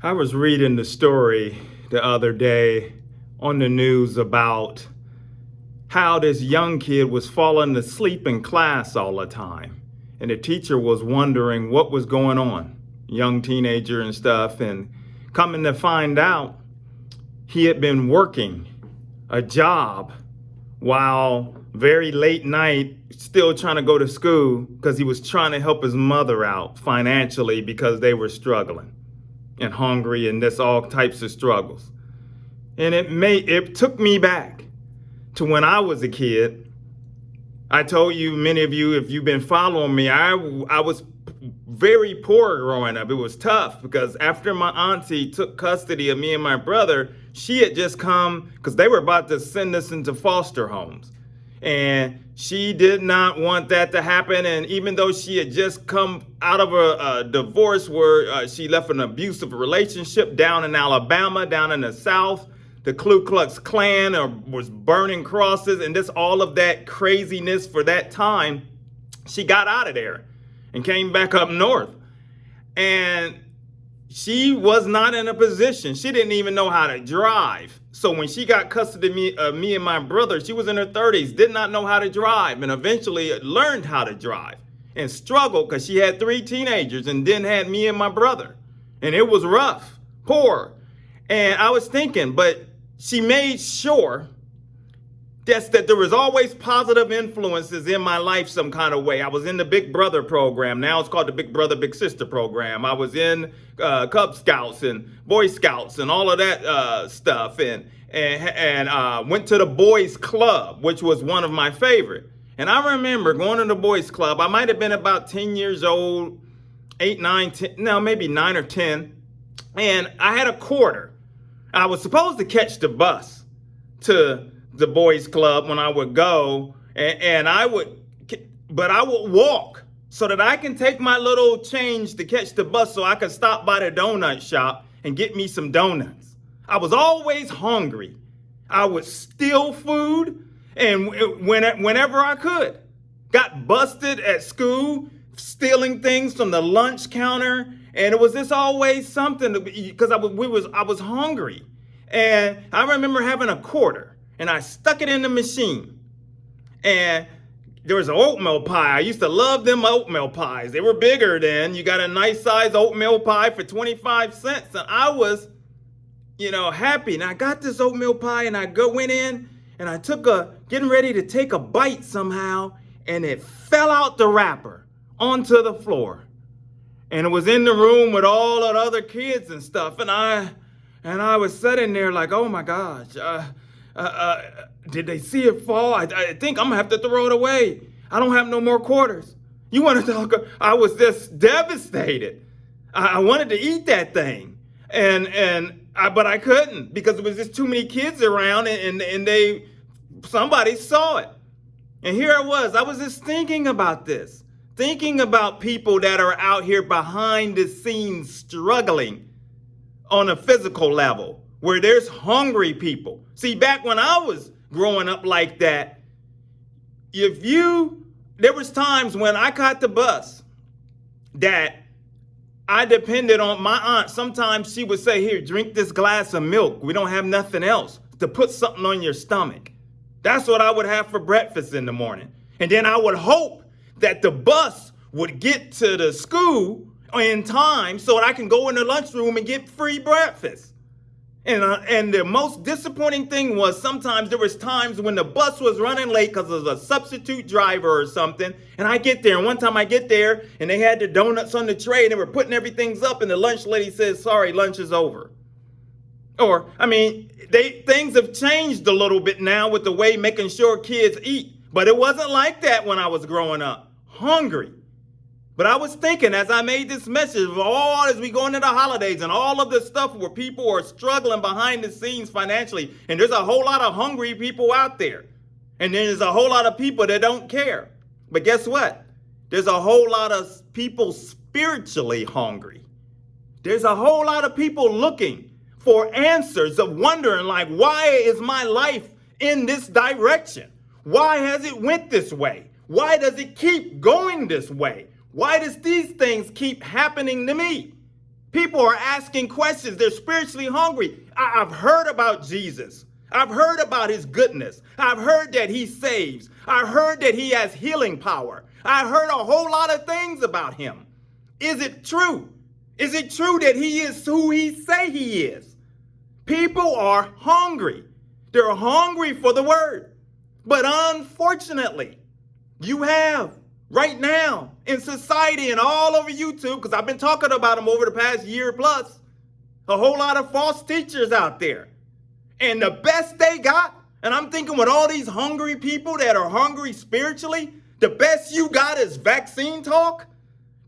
I was reading the story the other day on the news about how this young kid was falling asleep in class all the time. And the teacher was wondering what was going on, young teenager and stuff. And coming to find out, he had been working a job while very late night, still trying to go to school because he was trying to help his mother out financially because they were struggling and hungry and this all types of struggles. And it took me back to when I was a kid. I told you, many of you, if you've been following me, I was very poor growing up. It was tough because after my auntie took custody of me and my brother, she had just come because they were about to send us into foster homes. And she did not want that to happen. And even though she had just come out of a divorce where she left an abusive relationship down in Alabama, down in the South, the Ku Klux Klan was burning crosses and just all of that craziness for that time, she got out of there and came back up north. And she was not in a position. She didn't even know how to drive. So when she got custody of me and my brother, she was in her 30s, did not know how to drive, and eventually learned how to drive and struggled because she had 3 teenagers and then had me and my brother. And it was rough, poor. And I was thinking, but she made sure that there was always positive influences in my life some kind of way. I was in the Big Brother program. Now it's called the Big Brother, Big Sister program. I was in Cub Scouts and Boy Scouts and all of that stuff. And went to the Boys Club, which was one of my favorite. And I remember going to the Boys Club. I might have been about 10 years old, 8, 9, 10, no, maybe 9 or 10. And I had a quarter. I was supposed to catch the bus to the boys club when I would go, but I would walk so that I can take my little change to catch the bus so I could stop by the donut shop and get me some donuts. I was always hungry. I would steal food and whenever I could. Got busted at school stealing things from the lunch counter, and it was just always something because I was hungry. And I remember having a quarter. And I stuck it in the machine. And there was an oatmeal pie. I used to love them oatmeal pies. They were bigger then. You got a nice size oatmeal pie for 25 cents. And I was, happy. And I got this oatmeal pie and I went in and I getting ready to take a bite somehow. And it fell out the wrapper onto the floor. And it was in the room with all the other kids and stuff. And I was sitting there like, oh my gosh. Did they see it fall? I think I'm gonna have to throw it away. I don't have no more quarters. You want to talk? I was just devastated. I wanted to eat that thing, but I couldn't because there was just too many kids around, and somebody saw it. And here I was just thinking about this, thinking about people that are out here behind the scenes struggling on a physical level, where there's hungry people. See, back when I was growing up like that, there was times when I caught the bus that I depended on my aunt. Sometimes she would say, here, drink this glass of milk. We don't have nothing else, to put something on your stomach. That's what I would have for breakfast in the morning. And then I would hope that the bus would get to the school in time so that I can go in the lunchroom and get free breakfast. And the most disappointing thing was sometimes there was times when the bus was running late because of a substitute driver or something. And I get there, and one time I get there, and they had the donuts on the tray, and they were putting everything up, and the lunch lady says, sorry, lunch is over. Things have changed a little bit now with the way making sure kids eat. But it wasn't like that when I was growing up. Hungry. But I was thinking as I made this message, as we go into the holidays and all of this stuff where people are struggling behind the scenes financially, and there's a whole lot of hungry people out there. And then there's a whole lot of people that don't care. But guess what? There's a whole lot of people spiritually hungry. There's a whole lot of people looking for answers, of wondering like, why is my life in this direction? Why has it went this way? Why does it keep going this way? Why does these things keep happening to me? People are asking questions. They're spiritually hungry. I've heard about Jesus. I've heard about his goodness. I've heard that he saves. I've heard that he has healing power. I've heard a whole lot of things about him. Is it true? Is it true that he is who he say he is? People are hungry. They're hungry for the word. But unfortunately, you have right now in society and all over YouTube, because I've been talking about them over the past year plus, a whole lot of false teachers out there. And the best they got, and I'm thinking with all these hungry people that are hungry spiritually, the best you got is vaccine talk.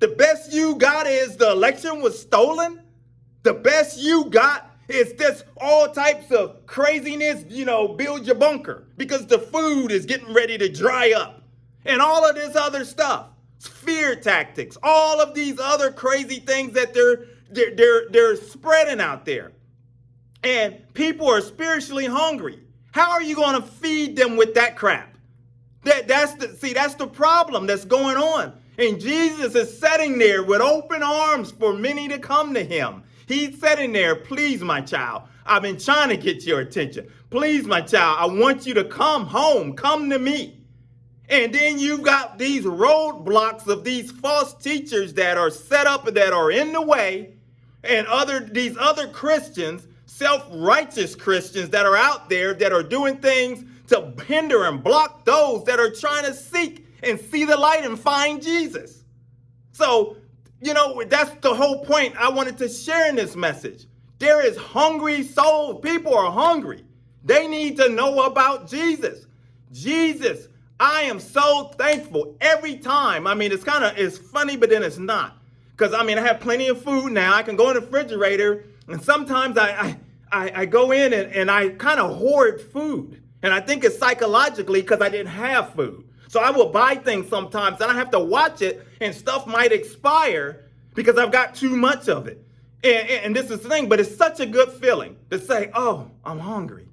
The best you got is the election was stolen. The best you got is just all types of craziness, build your bunker because the food is getting ready to dry up. And all of this other stuff, fear tactics, all of these other crazy things that they're spreading out there. And people are spiritually hungry. How are you going to feed them with that crap? That's the problem that's going on. And Jesus is sitting there with open arms for many to come to him. He's sitting there, please, my child, I've been trying to get your attention. Please, my child, I want you to come home, come to me. And then you've got these roadblocks of these false teachers that are set up and that are in the way, and these other Christians, self-righteous Christians that are out there that are doing things to hinder and block those that are trying to seek and see the light and find Jesus. So, that's the whole point I wanted to share in this message. There is hungry souls. People are hungry. They need to know about Jesus. Jesus, I am so thankful every time. I mean, it's funny, but then it's not. Because, I have plenty of food now. I can go in the refrigerator, and sometimes I go in and I kind of hoard food. And I think it's psychologically because I didn't have food. So I will buy things sometimes and I have to watch it and stuff might expire because I've got too much of it. And this is the thing, but it's such a good feeling to say, oh, I'm hungry.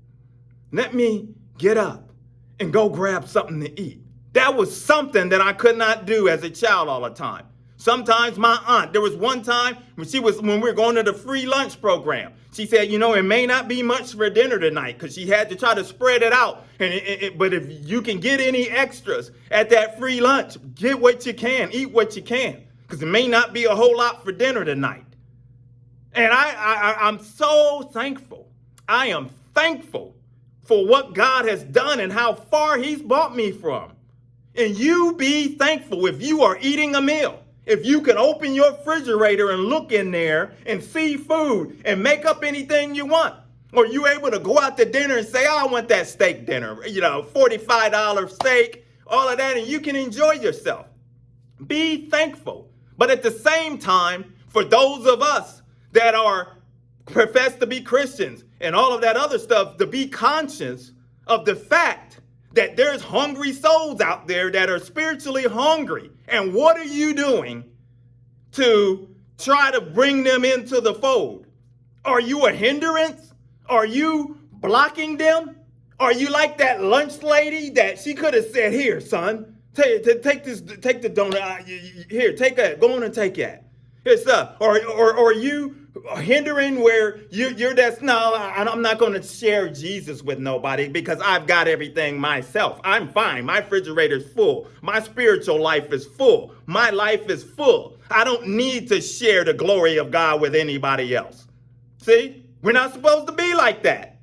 Let me get up and go grab something to eat. That was something that I could not do as a child all the time. Sometimes my aunt, there was one time when we were going to the free lunch program. She said, it may not be much for dinner tonight because she had to try to spread it out. But if you can get any extras at that free lunch, get what you can, eat what you can, because it may not be a whole lot for dinner tonight. And I'm so thankful. I am thankful for what God has done and how far he's brought me from. And you be thankful if you are eating a meal. If you can open your refrigerator and look in there and see food and make up anything you want. Or you able to go out to dinner and say, I want that steak dinner, $45 steak, all of that, and you can enjoy yourself. Be thankful. But at the same time, for those of us that profess to be Christians and all of that other stuff, to be conscious of the fact that there's hungry souls out there that are spiritually hungry. And what are you doing to try to bring them into the fold? Are you a hindrance? Are you blocking them? Are you like that lunch lady that she could have said, here, son, take the donut. Here, take that. Go on and take that. It's or are you hindering where you're I'm not going to share Jesus with nobody because I've got everything myself. I'm fine. My refrigerator's full. My spiritual life is full. My life is full. I don't need to share the glory of God with anybody else. See, we're not supposed to be like that.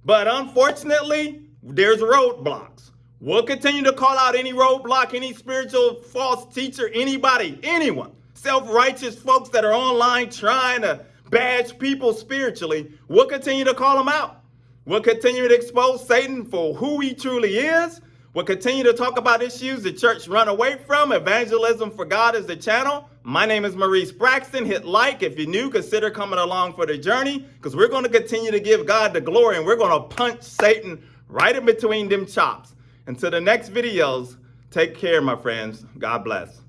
But unfortunately, there's roadblocks. We'll continue to call out any roadblock, any spiritual false teacher, anybody, anyone. Self-righteous folks that are online trying to bash people spiritually, we'll continue to call them out. We'll continue to expose Satan for who he truly is. We'll continue to talk about issues the church run away from. Evangelism for God is the channel. My name is Maurice Braxton. Hit like. If you're new, consider coming along for the journey because we're going to continue to give God the glory and we're going to punch Satan right in between them chops. Until the next videos, take care, my friends. God bless.